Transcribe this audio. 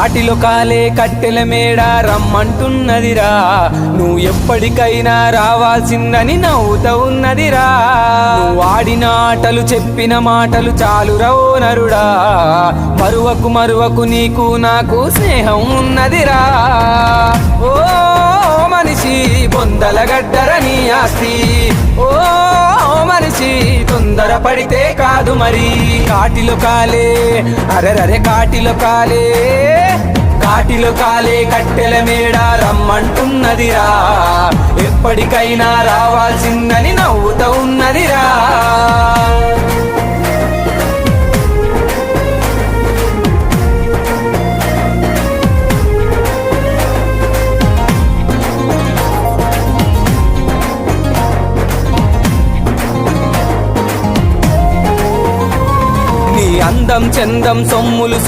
కాటిలో కాలే కట్టెల మేడ రమ్మంటున్నదిరా, నువ్వు ఎప్పటికైనా రావాల్సిందని నవ్వుతా ఉన్నదిరా. నువ్వు ఆడిన ఆటలు చెప్పిన మాటలు చాలురా ఓ నరుడా, మరువకు మరువకు నీకు నాకు స్నేహం ఉన్నదిరా. ఓ మనిషి బొందల గడ్డర నీ ఆస్తి, ఓ మనిషి తొందర పడితే కాదు మరి. కాటిలో కాలే అరెరరే కాటిలో కాలే, కాటిలో కాలే కట్టెల మేడ రమ్మంటున్నదిరా, ఎప్పటికైనా రావాల్సిందని నవ్వుతా ఉన్నదిరా. నీ అందం చందం సొమ్ములు